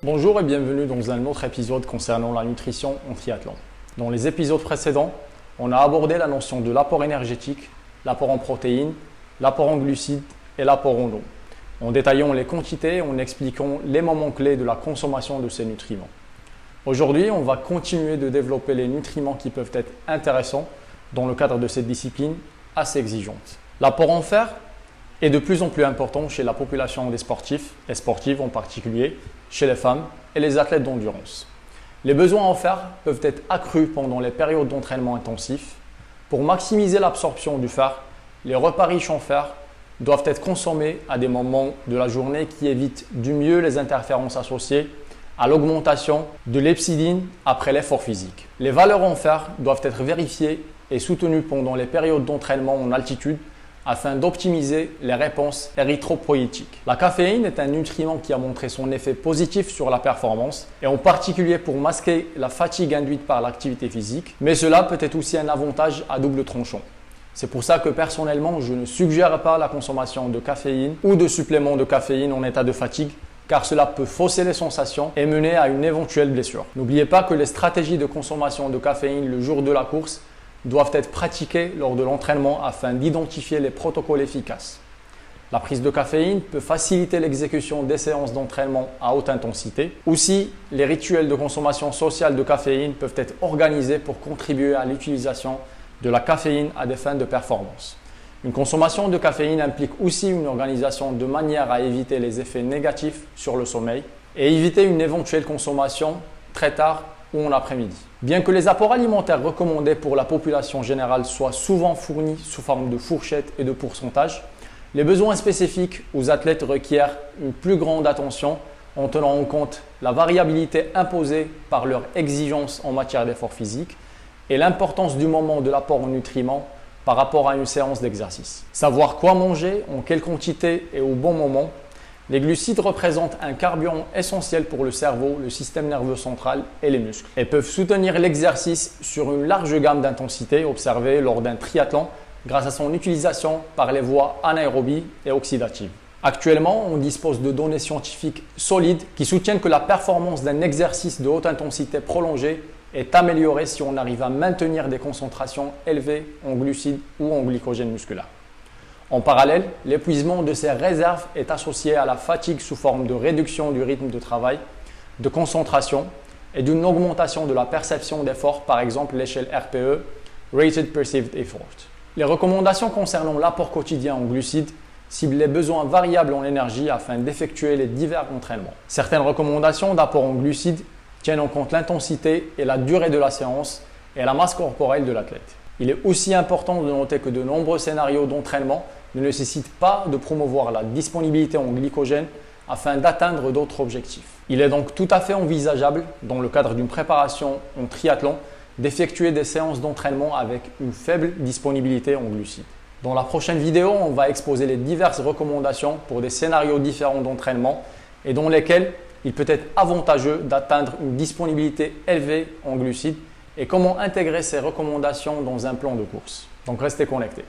Bonjour et bienvenue dans un autre épisode concernant la nutrition en triathlon. Dans les épisodes précédents, on a abordé la notion de l'apport énergétique, l'apport en protéines, l'apport en glucides et l'apport en eau, en détaillant les quantités et en expliquant les moments clés de la consommation de ces nutriments. Aujourd'hui, on va continuer de développer les nutriments qui peuvent être intéressants dans le cadre de cette discipline assez exigeante. L'apport en fer est de plus en plus important chez la population des sportifs, et sportives en particulier, chez les femmes et les athlètes d'endurance. Les besoins en fer peuvent être accrus pendant les périodes d'entraînement intensif. Pour maximiser l'absorption du fer, les repas riches en fer doivent être consommés à des moments de la journée qui évitent du mieux les interférences associées à l'augmentation de l'hepsidine après l'effort physique. Les valeurs en fer doivent être vérifiées et soutenues pendant les périodes d'entraînement en altitude afin d'optimiser les réponses érythropoïétiques. La caféine est un nutriment qui a montré son effet positif sur la performance et en particulier pour masquer la fatigue induite par l'activité physique, mais cela peut être aussi un avantage à double tranchant. C'est pour ça que personnellement, je ne suggère pas la consommation de caféine ou de suppléments de caféine en état de fatigue car cela peut fausser les sensations et mener à une éventuelle blessure. N'oubliez pas que les stratégies de consommation de caféine le jour de la course doivent être pratiquées lors de l'entraînement afin d'identifier les protocoles efficaces. La prise de caféine peut faciliter l'exécution des séances d'entraînement à haute intensité. Aussi, les rituels de consommation sociale de caféine peuvent être organisés pour contribuer à l'utilisation de la caféine à des fins de performance. Une consommation de caféine implique aussi une organisation de manière à éviter les effets négatifs sur le sommeil et éviter une éventuelle consommation très tard ou en après-midi. Bien que les apports alimentaires recommandés pour la population générale soient souvent fournis sous forme de fourchettes et de pourcentages, les besoins spécifiques aux athlètes requièrent une plus grande attention en tenant en compte la variabilité imposée par leur exigence en matière d'effort physique et l'importance du moment de l'apport en nutriments par rapport à une séance d'exercice. Savoir quoi manger, en quelle quantité et au bon moment. Les glucides représentent un carburant essentiel pour le cerveau, le système nerveux central et les muscles et peuvent soutenir l'exercice sur une large gamme d'intensités observées lors d'un triathlon grâce à son utilisation par les voies anaérobie et oxydatives. Actuellement, on dispose de données scientifiques solides qui soutiennent que la performance d'un exercice de haute intensité prolongée est améliorée si on arrive à maintenir des concentrations élevées en glucides ou en glycogène musculaire. En parallèle, l'épuisement de ces réserves est associé à la fatigue sous forme de réduction du rythme de travail, de concentration et d'une augmentation de la perception d'effort, par exemple l'échelle RPE, Rated Perceived Effort. Les recommandations concernant l'apport quotidien en glucides ciblent les besoins variables en énergie afin d'effectuer les divers entraînements. Certaines recommandations d'apport en glucides tiennent en compte l'intensité et la durée de la séance et la masse corporelle de l'athlète. Il est aussi important de noter que de nombreux scénarios d'entraînement ne nécessitent pas de promouvoir la disponibilité en glycogène afin d'atteindre d'autres objectifs. Il est donc tout à fait envisageable, dans le cadre d'une préparation en triathlon, d'effectuer des séances d'entraînement avec une faible disponibilité en glucides. Dans la prochaine vidéo, on va exposer les diverses recommandations pour des scénarios différents d'entraînement et dans lesquels il peut être avantageux d'atteindre une disponibilité élevée en glucides et comment intégrer ces recommandations dans un plan de course. Donc restez connectés.